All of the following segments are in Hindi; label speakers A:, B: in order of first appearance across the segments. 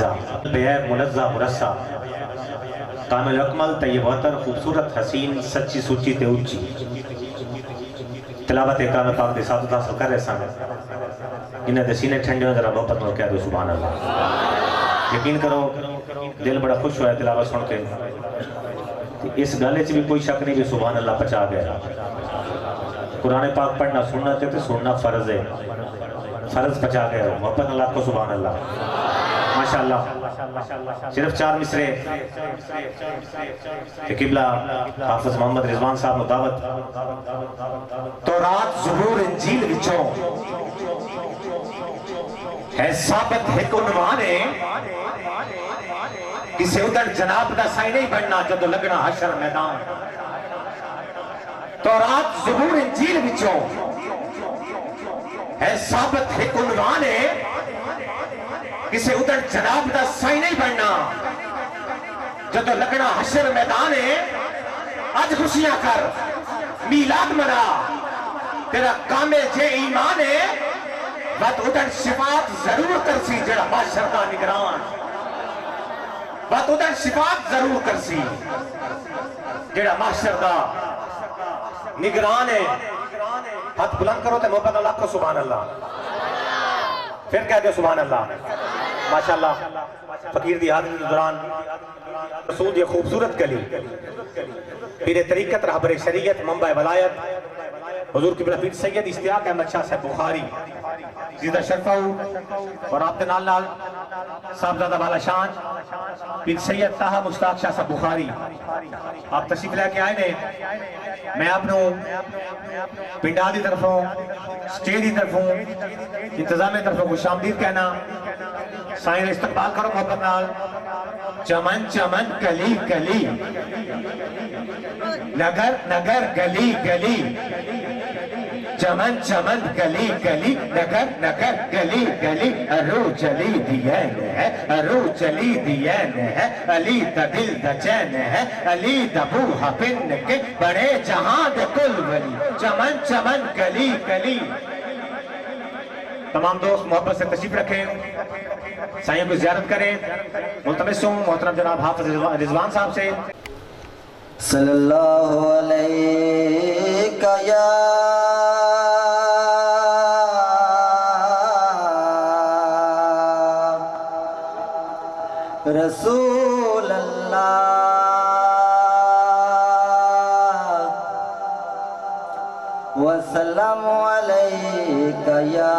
A: पाकीज़ा बेऐब मुनज़्ज़ा मुरस्सा कामिल अकमल तय्यबतर खूबसूरत हसीन सच्ची सुची ते उच्ची तिलावत कलाम पाक दे साथ हासिल कर रहे सन जिन्हें दे सीने ठंडे हो जरा मोहब्बत में कह दो सुभान अल्लाह। यकीन करो दिल बड़ा खुश होया तिलावत सुन के। इस गल च भी कोई शक नहीं भी सुभान अल्लाह पचा गया। कुरान पाक पढ़ना सुनना ते सुनना फर्ज है, फर्ज पचा गया मोहब्बत अल्लाह को सुभान अल्लाह माशाअल्लाह। सिर्फ 4 मिसरे किबला हाफिज मोहम्मद रिजवान साहब नु दावत तौरात ज़बूर इंजील विचों है साबित है उन्वान है किसे उधर जनाब दा साई नहीं बनना जदों लगना हशर मैदान। तौरात ज़बूर इंजील विचों है साबित है उन्वान है किसे उधर जनाब दा साई नहीं बनना जदों लगना हशर मैदान है। आज खुशियां कर मीलाद मना तेरा कामिल जे ईमान है वत उधर शिफात जरूर करसी जड़ा माशर दा निगरान। वत उधर शिफात जरूर करसी जड़ा माशर दा निगरान है। हाथ बुलंद करो ते मोहब्बत अल्लाह को सुभान अल्लाह। फिर कह दो सुभान अल्लाह माशाअल्लाह। फकीर दी हाज़िरी के दौरान मसूद ये खूबसूरत गली पीर तरीकत रहबर शरीयत मंबा वलायत हुजूर क़िबला पीर सैयद इश्तियाक अहमद शाह साहब बुखारी जिदा शरफा और आपके नाल नाल साहबजादा वाला शान पीर सैयद ताहा मुश्ताक शाह साहब बुखारी आप तशरीफ लेके आए ने। मैं आपको पिंडा की तरफों स्टेज की तरफों इंतजाम की तरफों खुश आमदीद कहना। साईं इस्तकबाल करो मोहब्बत नाल। चमन चमन कली कली नगर नगर गली गली चमन चमन गली गली नगर नगर गली गली अरू चली दियन है अरू चली दियन है अली दिल द चैन है अली दबू हपिन के बड़े जहां दे कुल वली चमन चमन गली गली। तमाम दोस्त मोहब्बत से तशरीफ रखें साईं को ज़ियारत करें। मुल्तमिस हूं मोहतरम जनाब हाफिज रिजवान साहब से
B: सल्लल्लाहु अलैहि या रसूल अल्लाह वसल्लमु अलैका या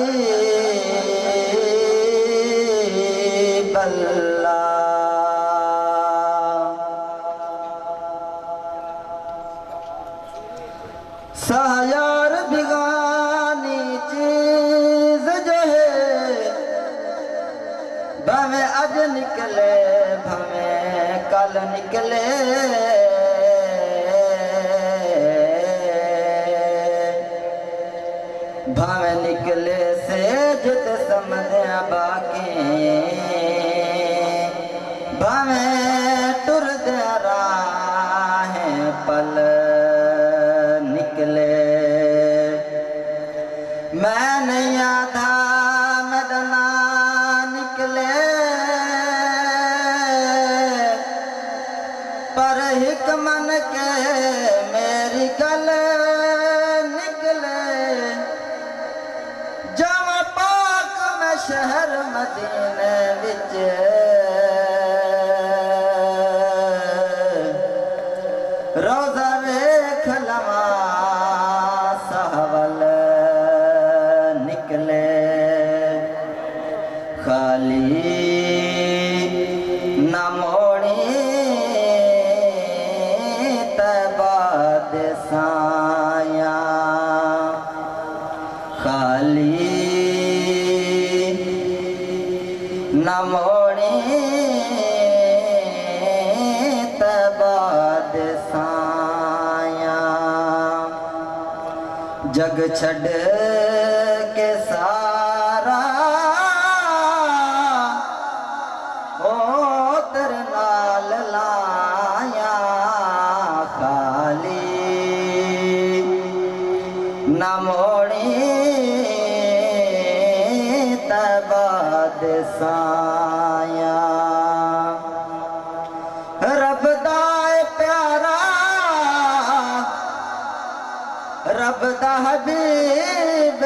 B: हबीब अल्लाह। सायार बिगानी चीज जो है भवे आज निकले भवे कल निकले भवे निकले से जित समझ बाकी भवे टुर दे राह पल निकले। मैं नहीं आधा मदना निकले पर हिक मन के मेरी गल निकले। जब पाक में शहर मदीने विच रोजा वेख लवा सहवल निकले। खाली न मोड़ी तबाद साया खाली न मोड़ी तबाद साया। जग छड़ के सारा ओ तेरे नाल लाया खाली न मोड़ी दे साया रब दा ए प्यारा रब दा हबीब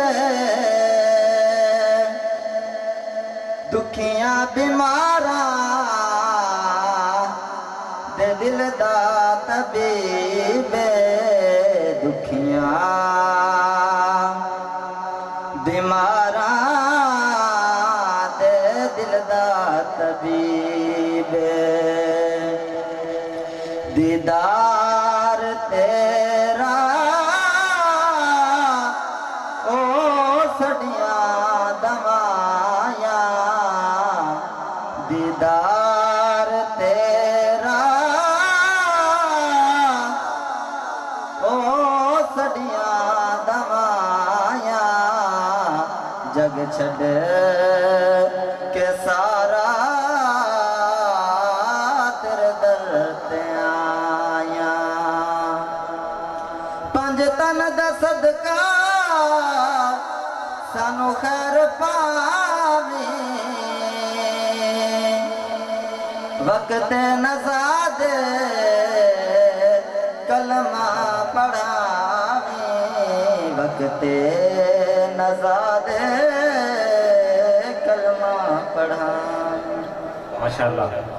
B: दुखियां बीमारा दे दिल दा तबीब दुखियां बीमारा दे दिल दा तबीब दीदार तेरा ओ सड़ियां दवाया दीदार तेरा ओ सड़ियां दवाया जग छड़ के सारा तेरे दर ते आया पंज तन दा सदका सानू खैर पावे वक्त नज़ाद कलमा पढ़ावे वक्त नज़ाद कलमा पढ़ावे
A: माशाअल्लाह।